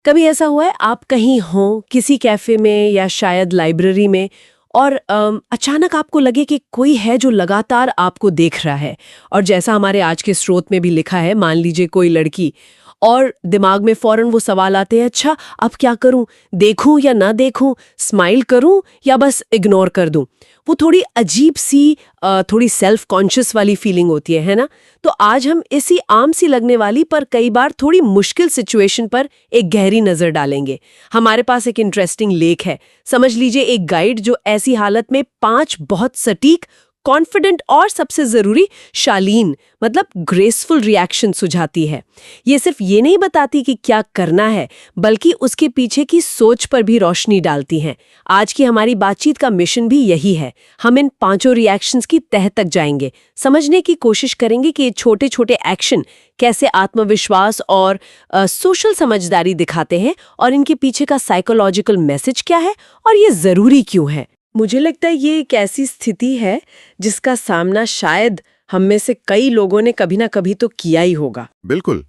कभी ऐसा हुआ है आप कहीं हो किसी कैफे में या शायद लाइब्रेरी में और अचानक आपको लगे कि कोई है जो लगातार आपको देख रहा है। और जैसा हमारे आज के स्रोत में भी लिखा है, मान लीजिए कोई लड़की, और दिमाग में फौरन वो सवाल आते हैं, अच्छा अब क्या करूं, देखूं या ना देखूं, स्माइल करूं या बस इग्नोर कर दूं। वो थोड़ी अजीब सी थोड़ी सेल्फ कॉन्शियस वाली फीलिंग होती है ना। तो आज हम इसी आम सी लगने वाली पर कई बार थोड़ी मुश्किल सिचुएशन पर एक गहरी नजर डालेंगे। हमारे पास एक इंटरेस्टिंग लेख है, समझ लीजिए एक गाइड जो ऐसी हालत में 5 बहुत सटीक, कॉन्फिडेंट और सबसे जरूरी शालीन मतलब ग्रेसफुल रिएक्शन सुझाती है। ये सिर्फ ये नहीं बताती कि क्या करना है, बल्कि उसके पीछे की सोच पर भी रोशनी डालती हैं। आज की हमारी बातचीत का मिशन भी यही है। हम इन 5 रिएक्शंस की तह तक जाएंगे, समझने की कोशिश करेंगे कि ये छोटे छोटे एक्शन कैसे आत्मविश्वास और सोशल समझदारी दिखाते हैं, और इनके पीछे का साइकोलॉजिकल मैसेज क्या है और ये जरूरी क्यों है। मुझे लगता है ये एक ऐसी स्थिति है जिसका सामना शायद हम में से कई लोगों ने कभी ना कभी तो किया ही होगा। बिल्कुल।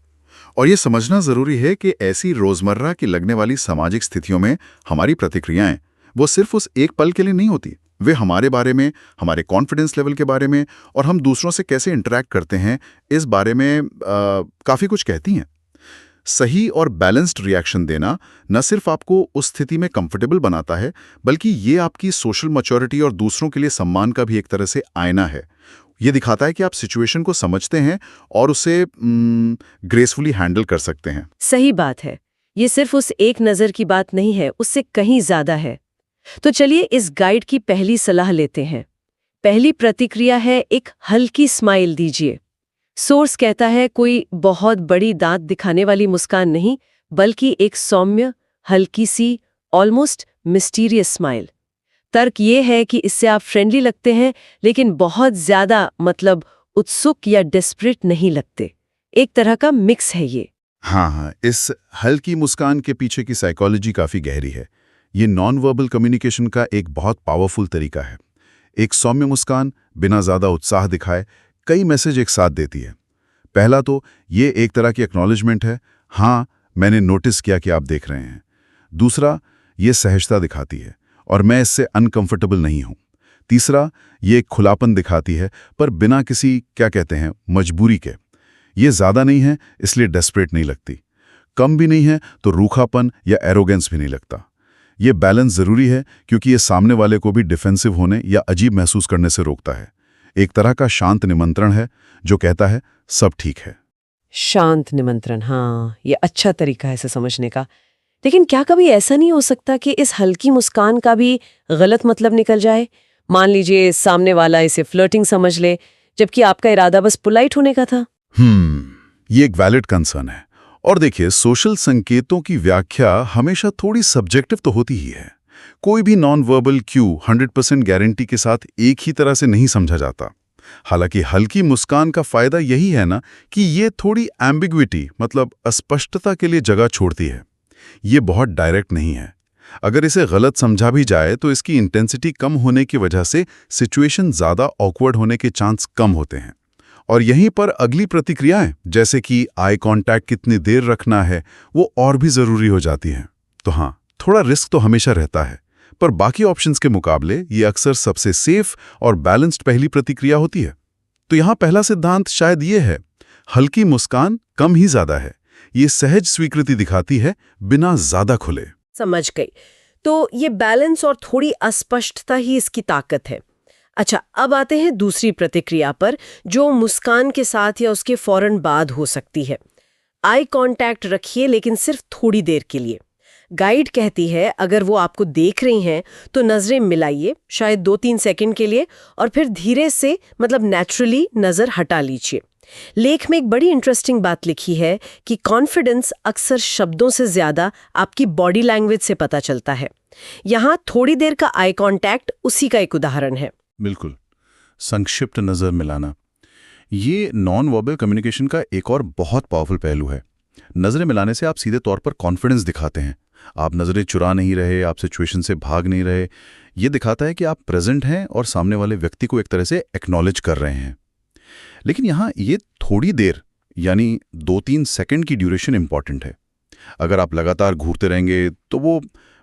और ये समझना जरूरी है कि ऐसी रोजमर्रा की लगने वाली सामाजिक स्थितियों में हमारी प्रतिक्रियाएं वो सिर्फ उस एक पल के लिए नहीं होती। वे हमारे बारे में, हमारे कॉन्फिडेंस लेवल के बारे में और हम दूसरों से कैसे इंटरेक्ट करते हैं इस बारे में काफी कुछ कहती हैं। सही और बैलेंस्ड रिएक्शन देना न सिर्फ आपको उस स्थिति में कंफर्टेबल बनाता है, बल्कि ये आपकी सोशल मैच्योरिटी और दूसरों के लिए सम्मान का भी एक तरह से आईना है। ये दिखाता है कि आप सिचुएशन को समझते हैं और उसे ग्रेसफुली हैंडल कर सकते हैं। सही बात है, ये सिर्फ उस एक नज़र की बात नहीं है, उससे कहीं ज्यादा है। तो चलिए इस गाइड की पहली सलाह लेते हैं। पहली प्रतिक्रिया है एक हल्की स्माइल दीजिए। सोर्स कहता है कोई बहुत बड़ी दांत दिखाने वाली मुस्कान नहीं, बल्कि एक सौम्य, हल्की सी, ऑलमोस्ट मिस्टीरियस स्माइल। तर्क ये है कि इससे आप फ्रेंडली लगते हैं, लेकिन बहुत ज्यादा मतलब उत्सुक या डेस्परेट नहीं लगते। एक तरह का मिक्स है ये। हाँ, इस हल्की मुस्कान के पीछे की साइकोलॉजी काफी गहरी है। ये नॉन वर्बल कम्युनिकेशन का एक बहुत पावरफुल तरीका है। एक सौम्य मुस्कान बिना ज्यादा उत्साह दिखाए कई मैसेज एक साथ देती है। पहला तो ये एक तरह की एक्नॉलेजमेंट है, हाँ मैंने नोटिस किया कि आप देख रहे हैं। दूसरा, ये सहजता दिखाती है और मैं इससे अनकंफर्टेबल नहीं हूं। तीसरा, ये एक खुलापन दिखाती है, पर बिना किसी क्या कहते हैं मजबूरी के। ये ज्यादा नहीं है इसलिए डेस्परेट नहीं लगती, कम भी नहीं है तो रूखापन या एरोगेंस भी नहीं लगता। ये बैलेंस जरूरी है क्योंकि ये सामने वाले को भी डिफेंसिव होने या अजीब महसूस करने से रोकता है। एक तरह का शांत निमंत्रण है जो कहता है सब ठीक है। शांत निमंत्रण, हाँ ये अच्छा तरीका है इसे समझने का। लेकिन क्या कभी ऐसा नहीं हो सकता कि इस हल्की मुस्कान का भी गलत मतलब निकल जाए? मान लीजिए सामने वाला इसे फ्लर्टिंग समझ ले, जबकि आपका इरादा बस पोलाइट होने का था। ये एक वैलिड कंसर्न है। और देखिए, सोशल संकेतों की व्याख्या हमेशा थोड़ी सब्जेक्टिव तो होती ही है। कोई भी नॉन वर्बल क्यू 100% गारंटी के साथ एक ही तरह से नहीं समझा जाता। हालांकि हल्की मुस्कान का फायदा यही है ना कि ये थोड़ी एम्बिग्विटी मतलब अस्पष्टता के लिए जगह छोड़ती है। ये बहुत डायरेक्ट नहीं है। अगर इसे गलत समझा भी जाए तो इसकी इंटेंसिटी कम होने की वजह से सिचुएशन ज्यादा ऑकवर्ड होने के चांस कम होते हैं। और यहीं पर अगली प्रतिक्रियाएं जैसे कि आई कांटेक्ट कितनी देर रखना है वो और भी जरूरी हो जाती हैं। तो हाँ, थोड़ा रिस्क तो हमेशा रहता है, पर बाकी ऑप्शंस के मुकाबले ये अक्सर सबसे सेफ और बैलेंस्ड पहली प्रतिक्रिया होती है। तो यहाँ पहला सिद्धांत शायद ये है, हल्की मुस्कान कम ही ज्यादा है। ये सहज स्वीकृति दिखाती है बिना ज्यादा खुले। समझ गई। तो ये बैलेंस और थोड़ी अस्पष्टता ही इसकी ताकत है। अच्छा, अब आते हैं दूसरी प्रतिक्रिया पर, जो मुस्कान के साथ या उसके फौरन बाद हो सकती है। आई कांटेक्ट रखिए, लेकिन सिर्फ थोड़ी देर के लिए। गाइड कहती है अगर वो आपको देख रही हैं तो नजरें मिलाइए, शायद 2-3 सेकंड के लिए, और फिर धीरे से मतलब नेचुरली नजर हटा लीजिए। लेख में एक बड़ी इंटरेस्टिंग बात लिखी है कि कॉन्फिडेंस अक्सर शब्दों से ज्यादा आपकी बॉडी लैंग्वेज से पता चलता है। यहाँ थोड़ी देर का आई कांटेक्ट उसी का एक उदाहरण है। बिल्कुल, संक्षिप्त नज़र मिलाना ये नॉन वर्बल कम्युनिकेशन का एक और बहुत पावरफुल पहलू है। नज़रें मिलाने से आप सीधे तौर पर कॉन्फिडेंस दिखाते हैं। आप नज़रें चुरा नहीं रहे, आप सिचुएशन से भाग नहीं रहे। ये दिखाता है कि आप प्रेजेंट हैं और सामने वाले व्यक्ति को एक तरह से एक्नॉलेज कर रहे हैं। लेकिन यहाँ ये थोड़ी देर यानी 2-3 सेकंड की ड्यूरेशन इंपॉर्टेंट है। अगर आप लगातार घूरते रहेंगे तो वो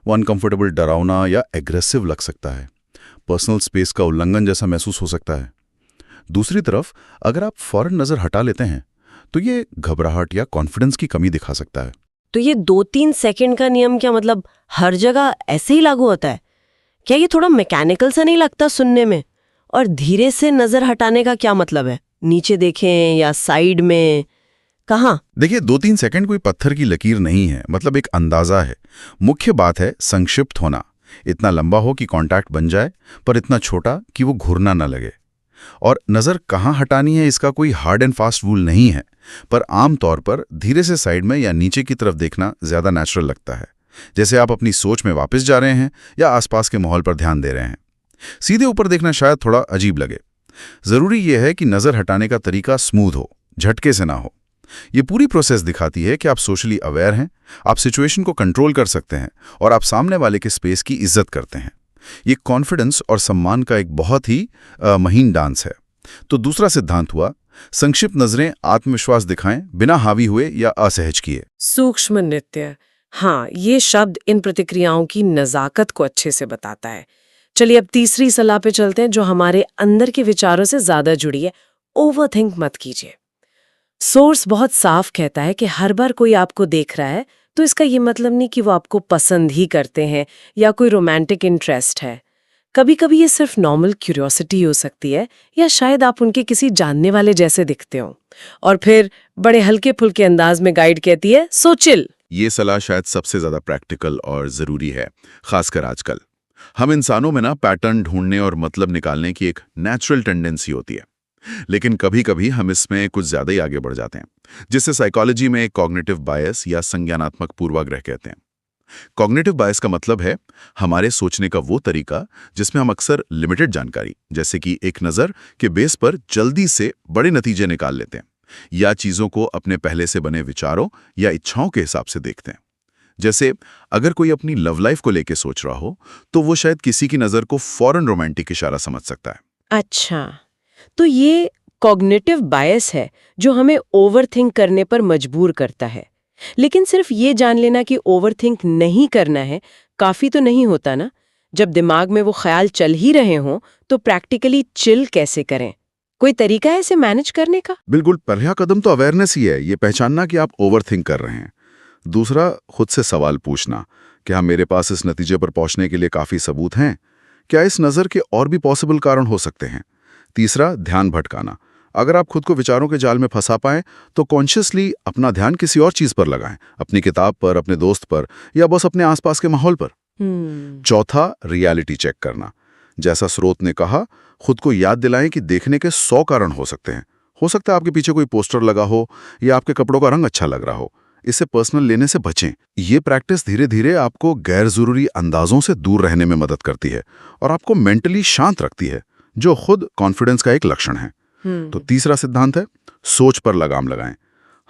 अनकंफर्टेबल, डरावना या एग्रेसिव लग सकता है। पर्सनल स्पेस का उल्लंघन जैसा महसूस हो सकता है। दूसरी तरफ अगर आप फौरन नज़र हटा लेते हैं तो ये घबराहट या कॉन्फिडेंस की कमी दिखा सकता है। तो ये 2-3 सेकंड का नियम क्या मतलब हर जगह ऐसे ही लागू होता है? क्या ये थोड़ा मैकेनिकल सा नहीं लगता सुनने में? और धीरे से नजर हटाने का क्या मतलब है? नीचे देखें या साइड में, कहाँ? देखिए, 2-3 सेकंड कोई पत्थर की लकीर नहीं है, मतलब एक अंदाजा है। मुख्य बात है संक्षिप्त होना, इतना लंबा हो कि कांटेक्ट बन जाए पर इतना छोटा कि वो घूरना न लगे। और नज़र कहाँ हटानी है इसका कोई हार्ड एंड फास्ट रूल नहीं है, पर आमतौर पर धीरे से साइड में या नीचे की तरफ देखना ज़्यादा नेचुरल लगता है, जैसे आप अपनी सोच में वापस जा रहे हैं या आसपास के माहौल पर ध्यान दे रहे हैं। सीधे ऊपर देखना शायद थोड़ा अजीब लगे। ज़रूरी यह है कि नज़र हटाने का तरीका स्मूथ हो, झटके से ना हो। ये पूरी प्रोसेस दिखाती है कि आप सोशली अवेयर हैं, आप सिचुएशन को कंट्रोल कर सकते हैं और आप सामने वाले के स्पेस की इज्जत करते हैं। ये कॉन्फिडेंस और सम्मान का एक बहुत ही महीन डांस है। तो दूसरा सिद्धांत हुआ, संक्षिप्त नजरें आत्मविश्वास दिखाएं बिना हावी हुए या असहज किए। सूक्ष्म नृत्य, हाँ, ये शब्द इन प्रतिक्रियाओं की नज़ाकत को अच्छे से बताता है। चलिए अब तीसरी सलाह पे चलते हैं जो हमारे अंदर के विचारों से ज्यादा जुड़ी है। ओवरथिंक मत कीजिए। सोर्स बहुत साफ कहता है कि हर बार कोई आपको देख रहा है तो इसका ये मतलब नहीं कि वो आपको पसंद ही करते हैं या कोई रोमांटिक इंटरेस्ट है। कभी कभी ये सिर्फ नॉर्मल क्यूरियोसिटी हो सकती है, या शायद आप उनके किसी जानने वाले जैसे दिखते हो। और फिर बड़े हल्के फुल्के अंदाज में गाइड कहती है, सो चिल। ये सलाह शायद सबसे ज्यादा प्रैक्टिकल और जरूरी है, खासकर आजकल। हम इंसानों में ना पैटर्न ढूंढने और मतलब निकालने की एक नेचुरल टेंडेंसी होती है, लेकिन कभी कभी हम इसमें कुछ ज्यादा ही आगे बढ़ जाते हैं, जिससे साइकोलॉजी में कॉग्निटिव बायस या संज्ञानात्मक पूर्वाग्रह कहते हैं। कॉग्निटिव बायस का मतलब है हमारे सोचने का वो तरीका जिसमें हम अक्सर लिमिटेड जानकारी, जैसे कि एक नज़र के बेस पर जल्दी से बड़े नतीजे निकाल लेते हैं, या चीज़ों को अपने पहले से बने विचारों या इच्छाओं के हिसाब से देखते हैं। जैसे अगर कोई अपनी लव लाइफ को लेकर सोच रहा हो तो वो शायद किसी की नज़र को फौरन रोमांटिक इशारा समझ सकता है। अच्छा, तो ये कॉग्निटिव बायस है जो हमें ओवरथिंक करने पर मजबूर करता है। लेकिन सिर्फ ये जान लेना कि ओवरथिंक नहीं करना है काफी तो नहीं होता ना। जब दिमाग में वो ख्याल चल ही रहे हों तो प्रैक्टिकली चिल कैसे करें? कोई तरीका है इसे मैनेज करने का? बिल्कुल, पहला कदम तो अवेयरनेस ही है, ये पहचानना कि आप ओवरथिंक कर रहे हैं। दूसरा, खुद से सवाल पूछना, क्या मेरे पास इस नतीजे पर पहुंचने के लिए काफी सबूत हैं? क्या इस नज़र के और भी पॉसिबल कारण हो सकते हैं? तीसरा, ध्यान भटकाना। अगर आप खुद को विचारों के जाल में फंसा पाएं तो कॉन्शियसली अपना ध्यान किसी और चीज पर लगाएं, अपनी किताब पर, अपने दोस्त पर, या बस अपने आसपास के माहौल पर। चौथा, रियलिटी चेक करना। जैसा स्रोत ने कहा, खुद को याद दिलाएं कि देखने के 100 कारण हो सकते हैं। हो सकता है आपके पीछे कोई पोस्टर लगा हो या आपके कपड़ों का रंग अच्छा लग रहा हो। इसे पर्सनल लेने से बचें। ये प्रैक्टिस धीरे धीरे आपको गैर जरूरी अंदाजों से दूर रहने में मदद करती है और आपको मेंटली शांत रखती है, जो खुद कॉन्फिडेंस का एक लक्षण है। तो तीसरा सिद्धांत है, सोच पर लगाम लगाएं।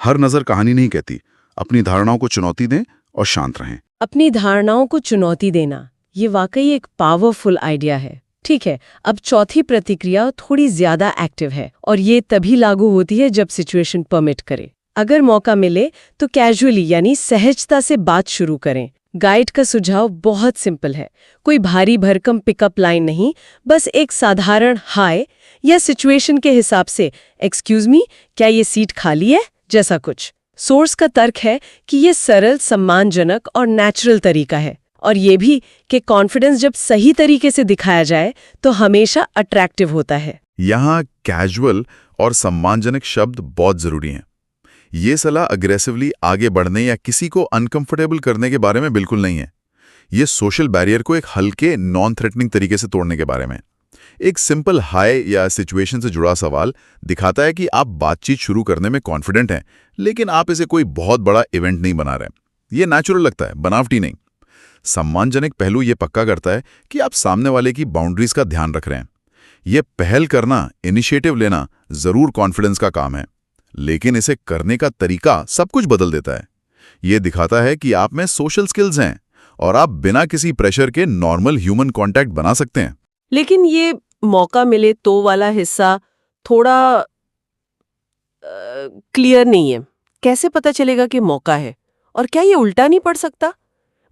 हर नजर कहानी नहीं कहती। अपनी धारणाओं को चुनौती दें और शांत रहें। अपनी धारणाओं को चुनौती देना, ये वाकई एक पावरफुल आइडिया है। ठीक है, अब चौथी प्रतिक्रिया थोड़ी ज्यादा एक्टिव है और ये तभी लागू होती है जब सिचुएशन परमिट करे। अगर मौका मिले तो कैजुअली यानी सहजता से बात शुरू करें। गाइड का सुझाव बहुत सिंपल है, कोई भारी भरकम पिकअप लाइन नहीं, बस एक साधारण हाय या सिचुएशन के हिसाब से एक्सक्यूज मी, क्या ये सीट खाली है, जैसा कुछ। सोर्स का तर्क है कि ये सरल, सम्मानजनक और नेचुरल तरीका है, और ये भी कि कॉन्फिडेंस जब सही तरीके से दिखाया जाए तो हमेशा अट्रैक्टिव होता है। यहाँ कैजुअल और सम्मानजनक शब्द बहुत जरूरी हैं। ये सलाह अग्रेसिवली आगे बढ़ने या किसी को अनकंफर्टेबल करने के बारे में बिल्कुल नहीं है। ये सोशल बैरियर को एक हल्के, नॉन थ्रेटनिंग तरीके से तोड़ने के बारे में। एक सिंपल हाय या सिचुएशन से जुड़ा सवाल दिखाता है कि आप बातचीत शुरू करने में कॉन्फिडेंट हैं, लेकिन आप इसे कोई बहुत बड़ा इवेंट नहीं बना रहे। ये नेचुरल लगता है, बनावटी नहीं। सम्मानजनक पहलू ये पक्का करता है कि आप सामने वाले की बाउंड्रीज का ध्यान रख रहे हैं। ये पहल करना, इनिशिएटिव लेना जरूर कॉन्फिडेंस का काम है, लेकिन इसे करने का तरीका सब कुछ बदल देता है। ये दिखाता है कि आप में सोशल स्किल्स हैं और आप बिना किसी प्रेशर के नॉर्मल ह्यूमन कांटेक्ट बना सकते हैं। लेकिन ये मौका मिले तो वाला हिस्सा थोड़ा क्लियर नहीं है। कैसे पता चलेगा कि मौका है और क्या ये उल्टा नहीं पड़ सकता?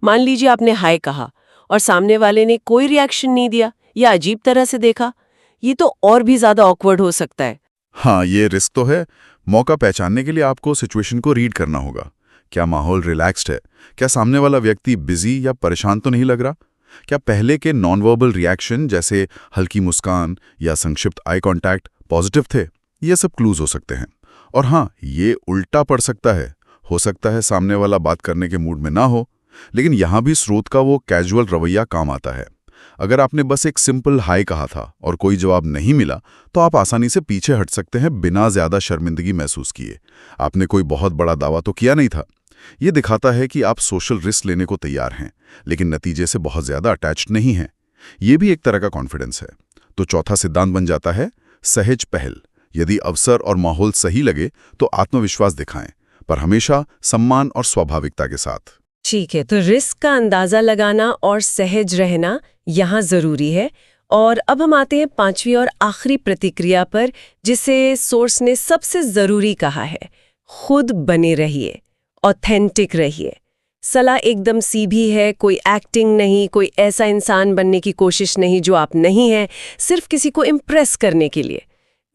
मान लीजिए आपने हाय कहा और सामने वाले ने कोई रिएक्शन नहीं दिया या अजीब तरह से देखा, ये तो और भी ज्यादा ऑकवर्ड हो सकता है। हाँ, ये रिस्क तो है। मौका पहचानने के लिए आपको सिचुएशन को रीड करना होगा। क्या माहौल रिलैक्स्ड है? क्या सामने वाला व्यक्ति बिजी या परेशान तो नहीं लग रहा? क्या पहले के नॉन वर्बल रिएक्शन जैसे हल्की मुस्कान या संक्षिप्त आई कांटेक्ट पॉजिटिव थे? ये सब क्लूज हो सकते हैं। और हाँ, ये उल्टा पड़ सकता है। हो सकता है सामने वाला बात करने के मूड में ना हो, लेकिन यहाँ भी स्रोत का वो कैजुअल रवैया काम आता है। अगर आपने बस एक सिंपल हाय कहा था और कोई जवाब नहीं मिला, तो आप आसानी से पीछे हट सकते हैं बिना ज्यादा शर्मिंदगी महसूस किए। आपने कोई बहुत बड़ा दावा तो किया नहीं था। ये दिखाता है कि आप सोशल रिस्क लेने को तैयार हैं, लेकिन नतीजे से बहुत ज्यादा अटैच्ड नहीं हैं। ये भी एक तरह का कॉन्फिडेंस है। तो चौथा सिद्धांत बन जाता है सहज पहल। यदि अवसर और माहौल सही लगे तो आत्मविश्वास दिखाएं, पर हमेशा सम्मान और स्वाभाविकता के साथ। ठीक है, तो रिस्क का अंदाजा लगाना और सहज रहना यहाँ जरूरी है। और अब हम आते हैं पांचवी और आखिरी प्रतिक्रिया पर, जिसे सोर्स ने सबसे जरूरी कहा है, खुद बने रहिए, ऑथेंटिक रहिए। सलाह एकदम सीधी है, कोई एक्टिंग नहीं, कोई ऐसा इंसान बनने की कोशिश नहीं जो आप नहीं हैं, सिर्फ किसी को इम्प्रेस करने के लिए।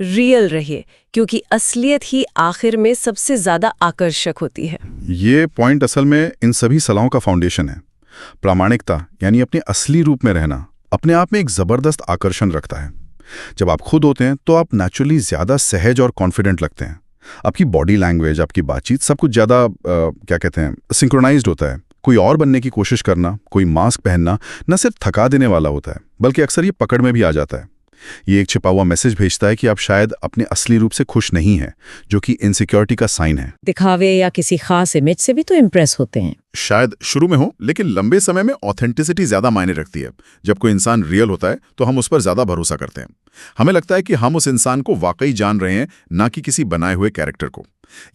रियल रहिए, क्योंकि असलियत ही आखिर में सबसे ज्यादा आकर्षक होती है। ये पॉइंट असल में इन सभी सलाहों का फाउंडेशन है। प्रामाणिकता यानी अपने असली रूप में रहना अपने आप में एक जबरदस्त आकर्षण रखता है। जब आप खुद होते हैं तो आप नेचुरली ज्यादा सहज और कॉन्फिडेंट लगते हैं। आपकी बॉडी लैंग्वेज, आपकी बातचीत, सब कुछ ज्यादा क्या कहते हैं, सिंक्रोनाइज्ड होता है। कोई और बनने की कोशिश करना, कोई मास्क पहनना न सिर्फ थका देने वाला होता है, बल्कि अक्सर ये पकड़ में भी आ जाता है। ये एक छिपा हुआ मैसेज भेजता है कि आप शायद अपने असली रूप से खुश नहीं हैं, जो कि इनसिक्योरिटी का साइन है। दिखावे या किसी खास इमेज से भी तो इम्प्रेस होते हैं। शायद शुरू में हो, लेकिन लंबे समय में ऑथेंटिसिटी ज्यादा मायने रखती है। जब कोई इंसान रियल होता है तो हम उस पर ज्यादा भरोसा करते हैं। हमें लगता है कि हम उस इंसान को वाकई जान रहे हैं, ना कि किसी बनाए हुए कैरेक्टर को।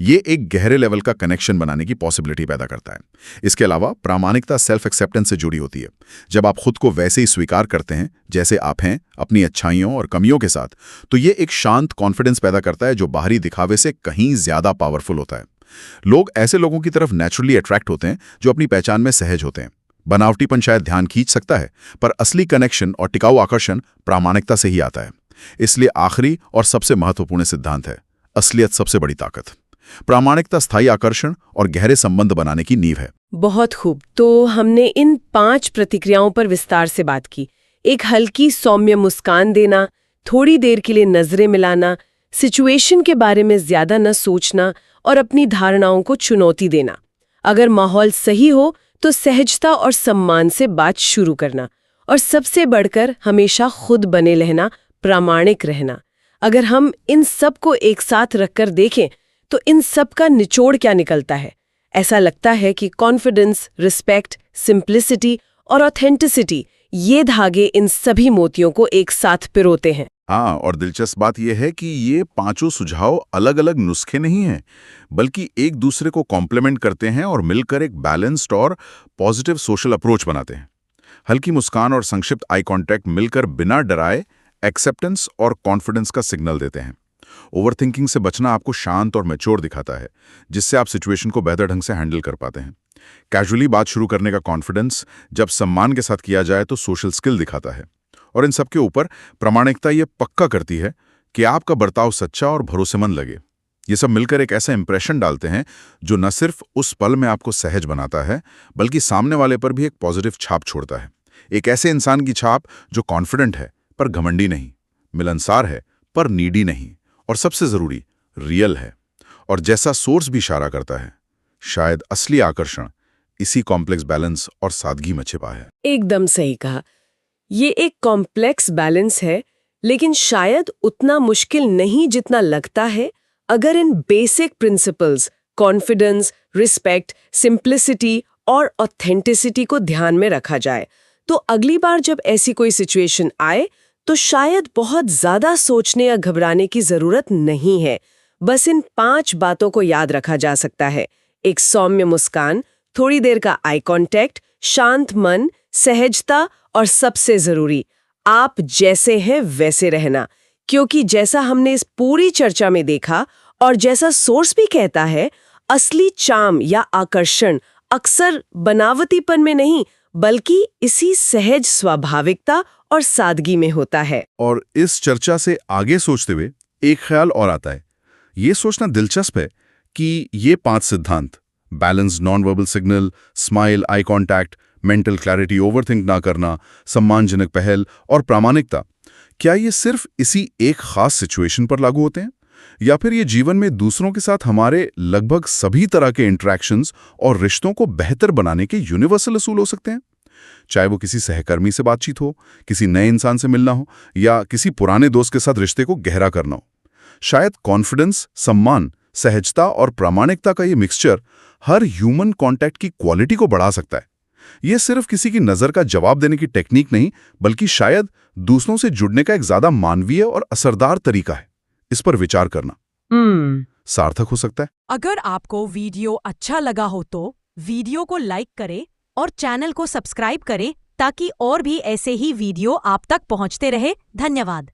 ये एक गहरे लेवल का कनेक्शन बनाने की पॉसिबिलिटी पैदा करता है। इसके अलावा प्रामाणिकता सेल्फ एक्सेप्टेंस से जुड़ी होती है। जब आप खुद को वैसे ही स्वीकार करते हैं जैसे आप हैं, अपनी अच्छाइयों और कमियों के साथ, तो ये एक शांत कॉन्फिडेंस पैदा करता है जो बाहरी दिखावे से कहीं ज्यादा पावरफुल होता है। लोग ऐसे लोगों की तरफ नेचुरली अट्रैक्ट होते हैं जो अपनी पहचान में सहज होते हैं। बनावटीपन शायद ध्यान खींच सकता है, पर असली कनेक्शन और टिकाऊ आकर्षण प्रामाणिकता से ही आता है। इसलिए आखिरी और सबसे महत्वपूर्ण सिद्धांत है, असलियत सबसे बड़ी ताकत। प्रामाणिकता स्थायी आकर्षण और गहरे संबंध बनाने की नींव है। बहुत खूब। तो हमने इन 5 प्रतिक्रियाओं पर विस्तार से बात की। एक हल्की सौम्य मुस्कान देना, थोड़ी देर के लिए नजरें मिलाना, सिचुएशन के बारे में ज्यादा न सोचना और अपनी धारणाओं को चुनौती देना। अगर माहौल सही हो तो सहजता और सम्मान से बात शुरू करना, और सबसे बढ़कर हमेशा खुद बने रहना, प्रामाणिक रहना। अगर हम इन सब को एक साथ रखकर देखें तो इन सब का निचोड़ क्या निकलता है? ऐसा लगता है कि कॉन्फिडेंस, रिस्पेक्ट, सिंप्लिसिटी और ऑथेंटिसिटी, ये धागे इन सभी मोतियों को एक साथ पिरोते हैं। हाँ, और दिलचस्प बात यह है कि ये पांचों सुझाव अलग अलग नुस्खे नहीं हैं, बल्कि एक दूसरे को कॉम्प्लीमेंट करते हैं और मिलकर एक बैलेंस्ड और पॉजिटिव सोशल अप्रोच बनाते हैं। हल्की मुस्कान और संक्षिप्त आई कांटेक्ट मिलकर बिना डराए एक्सेप्टेंस और कॉन्फिडेंस का सिग्नल देते हैं। ओवरथिंकिंग से बचना आपको शांत और मैच्योर दिखाता है, जिससे आप सिचुएशन को बेहतर ढंग से हैंडल कर पाते हैं। कैजुअली बात शुरू करने का कॉन्फिडेंस जब सम्मान के साथ किया जाए तो सोशल स्किल दिखाता है। और इन सबके ऊपर प्रामाणिकता ये पक्का करती है कि आपका बर्ताव सच्चा और भरोसेमंद लगे। ये सब मिलकर एक ऐसा इंप्रेशन डालते हैं जो न सिर्फ उस पल में आपको सहज बनाता है, बल्कि सामने वाले पर भी एक पॉजिटिव छाप छोड़ता है। एक ऐसे इंसान की छाप जो कॉन्फिडेंट है पर घमंडी नहीं, मिलनसार है पर नीडी नहीं, और सबसे जरूरी रियल है। और जैसा सोर्स भी इशारा करता है, शायद असली आकर्षण इसी कॉम्प्लेक्स बैलेंस और सादगी में छिपा है। एकदम सही कहा। ये एक कॉम्प्लेक्स बैलेंस है, लेकिन शायद उतना मुश्किल नहीं जितना लगता है अगर इन basic principles, confidence, respect, simplicity और ऑथेंटिसिटी को ध्यान में रखा जाए। तो अगली बार जब ऐसी कोई सिचुएशन आए तो शायद बहुत ज्यादा सोचने या घबराने की जरूरत नहीं है। बस इन 5 बातों को याद रखा जा सकता है। एक सौम्य मुस्कान, थोड़ी देर का आई कांटेक्ट, शांत मन, सहजता और सबसे जरूरी, आप जैसे हैं वैसे रहना। क्योंकि जैसा हमने इस पूरी चर्चा में देखा और जैसा सोर्स भी कहता है, असली चार्म या आकर्षण अक्सर बनावटीपन में नहीं बल्कि इसी सहज स्वाभाविकता और सादगी में होता है। और इस चर्चा से आगे सोचते हुए एक ख्याल और आता है। ये सोचना दिलचस्प है कि ये 5 सिद्धांत, balance, non verbal signal, smile, eye contact, mental clarity, overthink ना करना, सम्मानजनक पहल और प्रामाणिकता, क्या ये सिर्फ इसी एक खास सिचुएशन पर लागू होते हैं, या फिर ये जीवन में दूसरों के साथ हमारे लगभग सभी तरह के इंटरेक्शंस और रिश्तों को बेहतर बनाने के यूनिवर्सल असूल हो सकते हैं? चाहे वो किसी सहकर्मी से बातचीत हो, किसी नए इंसान से मिलना हो, या किसी पुराने दोस्त के साथ रिश्ते को गहरा करना हो। शायद कॉन्फिडेंस, सम्मान, सहजता और प्रामाणिकता का ये मिक्सचर हर ह्यूमन कॉन्टैक्ट की क्वालिटी को बढ़ा सकता है। ये सिर्फ किसी की नज़र का जवाब देने की टेक्निक नहीं, बल्कि शायद दूसरों से जुड़ने का एक ज्यादा मानवीय और असरदार तरीका है। इस पर विचार करना सार्थक हो सकता है। अगर आपको वीडियो अच्छा लगा हो तो वीडियो को लाइक करें और चैनल को सब्सक्राइब करें ताकि और भी ऐसे ही वीडियो आप तक पहुंचते रहे। धन्यवाद।